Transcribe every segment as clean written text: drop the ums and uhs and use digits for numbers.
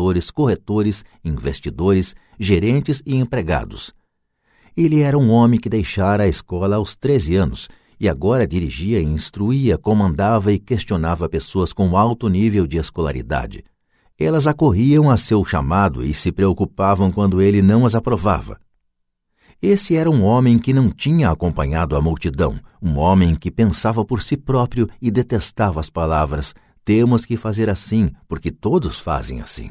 contadores, corretores, investidores, gerentes e empregados. Ele era um homem que deixara a escola aos 13 anos e agora dirigia, instruía, comandava e questionava pessoas com alto nível de escolaridade. Elas acorriam a seu chamado e se preocupavam quando ele não as aprovava. Esse era um homem que não tinha acompanhado a multidão, um homem que pensava por si próprio e detestava as palavras "temos que fazer assim, porque todos fazem assim".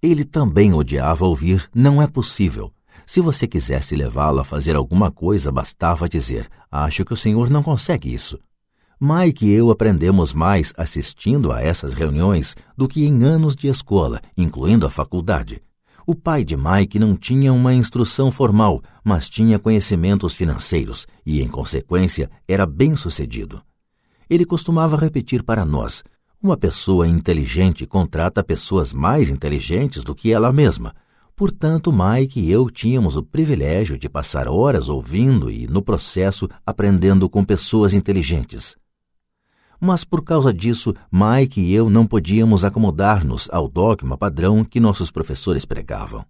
Ele também odiava ouvir "não é possível". Se você quisesse levá-lo a fazer alguma coisa, bastava dizer "acho que o senhor não consegue isso". Mike e eu aprendemos mais assistindo a essas reuniões do que em anos de escola, incluindo a faculdade. O pai de Mike não tinha uma instrução formal, mas tinha conhecimentos financeiros e, em consequência, era bem-sucedido. Ele costumava repetir para nós: uma pessoa inteligente contrata pessoas mais inteligentes do que ela mesma. Portanto, Mike e eu tínhamos o privilégio de passar horas ouvindo e, no processo, aprendendo com pessoas inteligentes. Mas, por causa disso, Mike e eu não podíamos acomodar-nos ao dogma padrão que nossos professores pregavam.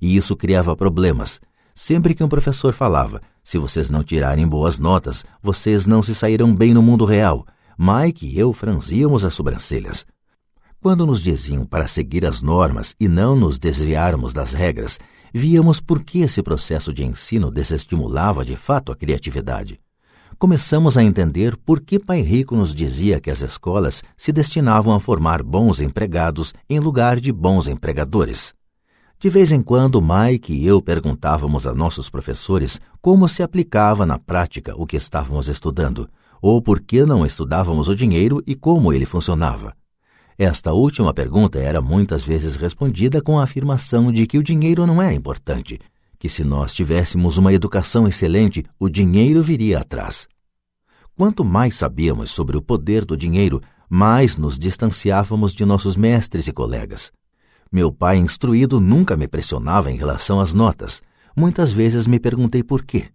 E isso criava problemas. Sempre que um professor falava: se vocês não tirarem boas notas, vocês não se sairão bem no mundo real, Mike e eu franzíamos as sobrancelhas. Quando nos diziam para seguir as normas e não nos desviarmos das regras, víamos por que esse processo de ensino desestimulava de fato a criatividade. Começamos a entender por que Pai Rico nos dizia que as escolas se destinavam a formar bons empregados em lugar de bons empregadores. De vez em quando, Mike e eu perguntávamos a nossos professores como se aplicava na prática o que estávamos estudando, ou por que não estudávamos o dinheiro e como ele funcionava. Esta última pergunta era muitas vezes respondida com a afirmação de que o dinheiro não era importante, que se nós tivéssemos uma educação excelente, o dinheiro viria atrás. Quanto mais sabíamos sobre o poder do dinheiro, mais nos distanciávamos de nossos mestres e colegas. Meu pai instruído nunca me pressionava em relação às notas. Muitas vezes me perguntei por quê.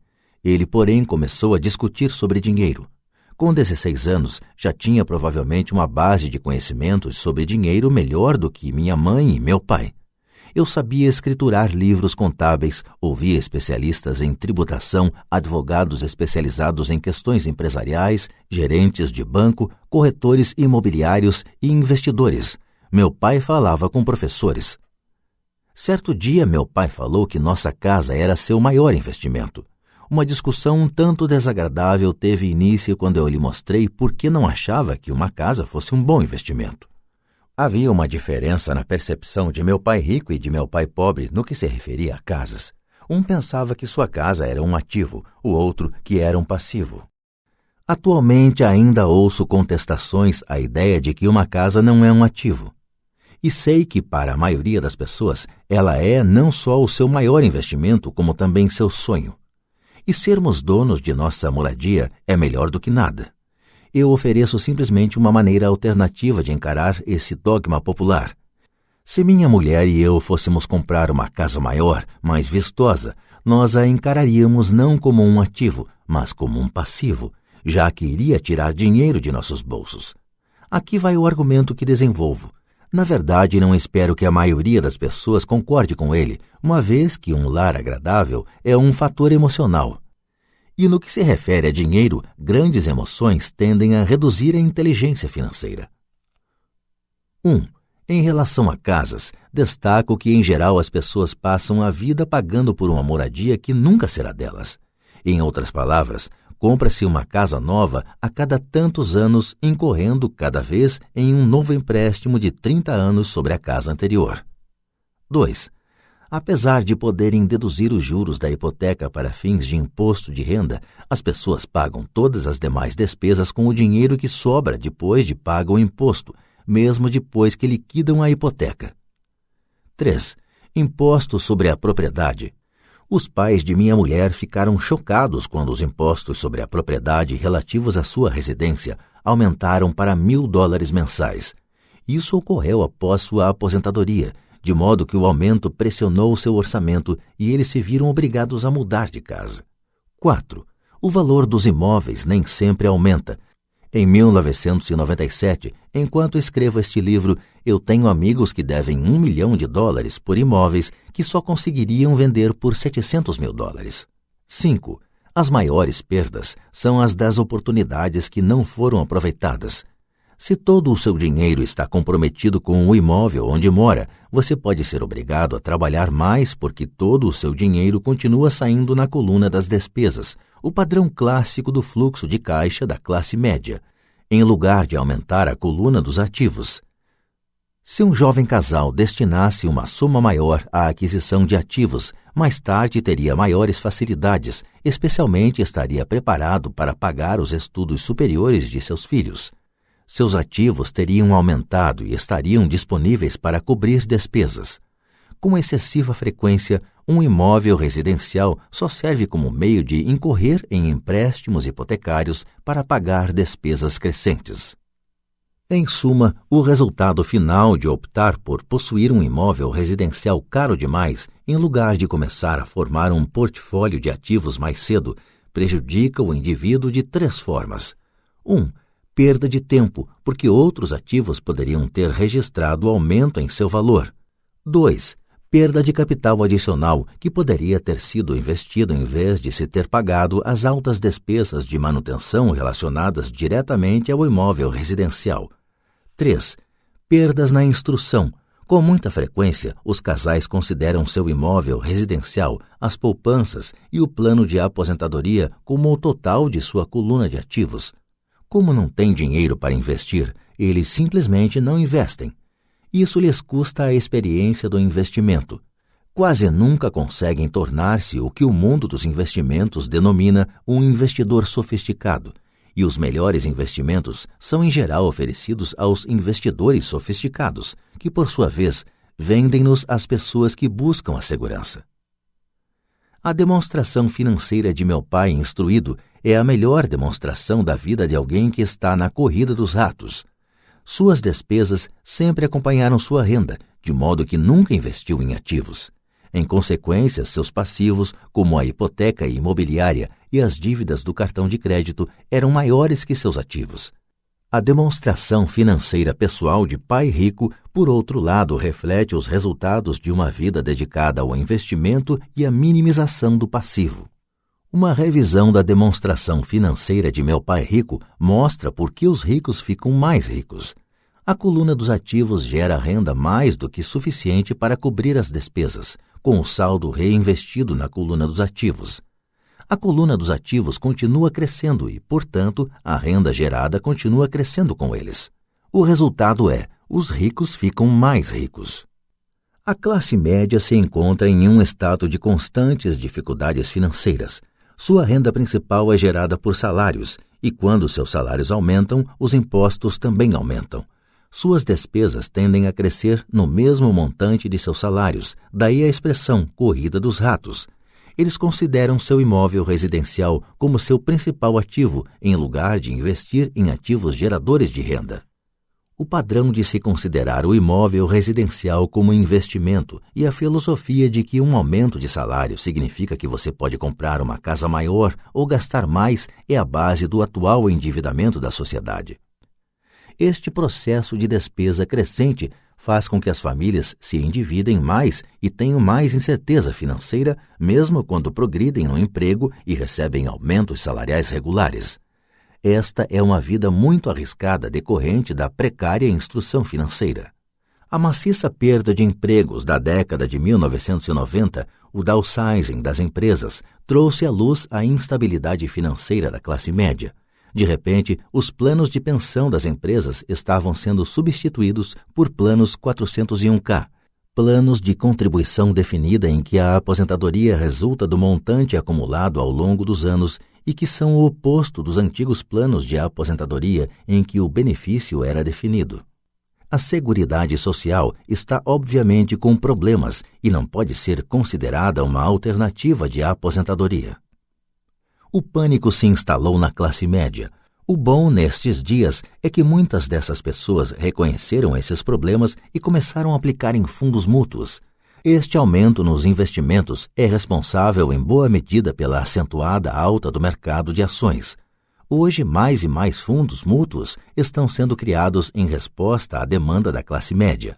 Ele, porém, começou a discutir sobre dinheiro. Com 16 anos, já tinha provavelmente uma base de conhecimentos sobre dinheiro melhor do que minha mãe e meu pai. Eu sabia escriturar livros contábeis, ouvia especialistas em tributação, advogados especializados em questões empresariais, gerentes de banco, corretores imobiliários e investidores. Meu pai falava com professores. Certo dia, meu pai falou que nossa casa era seu maior investimento. Uma discussão um tanto desagradável teve início quando eu lhe mostrei por que não achava que uma casa fosse um bom investimento. Havia uma diferença na percepção de meu pai rico e de meu pai pobre no que se referia a casas. Um pensava que sua casa era um ativo, o outro que era um passivo. Atualmente ainda ouço contestações à ideia de que uma casa não é um ativo. E sei que, para a maioria das pessoas, ela é não só o seu maior investimento, como também seu sonho. E sermos donos de nossa moradia é melhor do que nada. Eu ofereço simplesmente uma maneira alternativa de encarar esse dogma popular. Se minha mulher e eu fôssemos comprar uma casa maior, mais vistosa, nós a encararíamos não como um ativo, mas como um passivo, já que iria tirar dinheiro de nossos bolsos. Aqui vai o argumento que desenvolvo. Na verdade, não espero que a maioria das pessoas concorde com ele, uma vez que um lar agradável é um fator emocional. E no que se refere a dinheiro, grandes emoções tendem a reduzir a inteligência financeira. 1. Em relação a casas, destaco que, em geral, as pessoas passam a vida pagando por uma moradia que nunca será delas. Em outras palavras, compra-se uma casa nova a cada tantos anos, incorrendo cada vez em um novo empréstimo de 30 anos sobre a casa anterior. 2. Apesar de poderem deduzir os juros da hipoteca para fins de imposto de renda, as pessoas pagam todas as demais despesas com o dinheiro que sobra depois de pago o imposto, mesmo depois que liquidam a hipoteca. 3. Imposto sobre a propriedade. Os pais de minha mulher ficaram chocados quando os impostos sobre a propriedade relativos à sua residência aumentaram para $1.000 mensais. Isso ocorreu após sua aposentadoria, de modo que o aumento pressionou seu orçamento e eles se viram obrigados a mudar de casa. 4. O valor dos imóveis nem sempre aumenta. Em 1997, enquanto escrevo este livro, eu tenho amigos que devem $1 milhão por imóveis que só conseguiriam vender por $700 mil. 5. As maiores perdas são as das oportunidades que não foram aproveitadas. Se todo o seu dinheiro está comprometido com o imóvel onde mora, você pode ser obrigado a trabalhar mais porque todo o seu dinheiro continua saindo na coluna das despesas, o padrão clássico do fluxo de caixa da classe média, em lugar de aumentar a coluna dos ativos. Se um jovem casal destinasse uma soma maior à aquisição de ativos, mais tarde teria maiores facilidades, especialmente estaria preparado para pagar os estudos superiores de seus filhos. Seus ativos teriam aumentado e estariam disponíveis para cobrir despesas. Com excessiva frequência, um imóvel residencial só serve como meio de incorrer em empréstimos hipotecários para pagar despesas crescentes. Em suma, o resultado final de optar por possuir um imóvel residencial caro demais, em lugar de começar a formar um portfólio de ativos mais cedo, prejudica o indivíduo de 3 formas. 1. Perda de tempo, porque outros ativos poderiam ter registrado aumento em seu valor. 2. Perda de capital adicional, que poderia ter sido investido em vez de se ter pagado as altas despesas de manutenção relacionadas diretamente ao imóvel residencial. 3. Perdas na instrução. Com muita frequência, os casais consideram seu imóvel residencial, as poupanças e o plano de aposentadoria como o total de sua coluna de ativos. Como não têm dinheiro para investir, eles simplesmente não investem. Isso lhes custa a experiência do investimento. Quase nunca conseguem tornar-se o que o mundo dos investimentos denomina um investidor sofisticado, e os melhores investimentos são em geral oferecidos aos investidores sofisticados, que por sua vez vendem-nos às pessoas que buscam a segurança. A demonstração financeira de meu pai instruído é a melhor demonstração da vida de alguém que está na corrida dos ratos. Suas despesas sempre acompanharam sua renda, de modo que nunca investiu em ativos. Em consequência, seus passivos, como a hipoteca imobiliária e as dívidas do cartão de crédito, eram maiores que seus ativos. A demonstração financeira pessoal de pai rico, por outro lado, reflete os resultados de uma vida dedicada ao investimento e à minimização do passivo. Uma revisão da demonstração financeira de meu pai rico mostra por que os ricos ficam mais ricos. A coluna dos ativos gera renda mais do que suficiente para cobrir as despesas, com o saldo reinvestido na coluna dos ativos. A coluna dos ativos continua crescendo e, portanto, a renda gerada continua crescendo com eles. O resultado é, os ricos ficam mais ricos. A classe média se encontra em um estado de constantes dificuldades financeiras. Sua renda principal é gerada por salários, e quando seus salários aumentam, os impostos também aumentam. Suas despesas tendem a crescer no mesmo montante de seus salários, daí a expressão corrida dos ratos. Eles consideram seu imóvel residencial como seu principal ativo, em lugar de investir em ativos geradores de renda. O padrão de se considerar o imóvel residencial como investimento e a filosofia de que um aumento de salário significa que você pode comprar uma casa maior ou gastar mais é a base do atual endividamento da sociedade. Este processo de despesa crescente faz com que as famílias se endividem mais e tenham mais incerteza financeira, mesmo quando progridem no emprego e recebem aumentos salariais regulares. Esta é uma vida muito arriscada decorrente da precária instrução financeira. A maciça perda de empregos da década de 1990, o downsizing das empresas, trouxe à luz a instabilidade financeira da classe média. De repente, os planos de pensão das empresas estavam sendo substituídos por planos 401k, planos de contribuição definida em que a aposentadoria resulta do montante acumulado ao longo dos anos e que são o oposto dos antigos planos de aposentadoria em que o benefício era definido. A Seguridade Social está obviamente com problemas e não pode ser considerada uma alternativa de aposentadoria. O pânico se instalou na classe média. O bom nestes dias é que muitas dessas pessoas reconheceram esses problemas e começaram a aplicar em fundos mútuos. Este aumento nos investimentos é responsável em boa medida pela acentuada alta do mercado de ações. Hoje, mais e mais fundos mútuos estão sendo criados em resposta à demanda da classe média.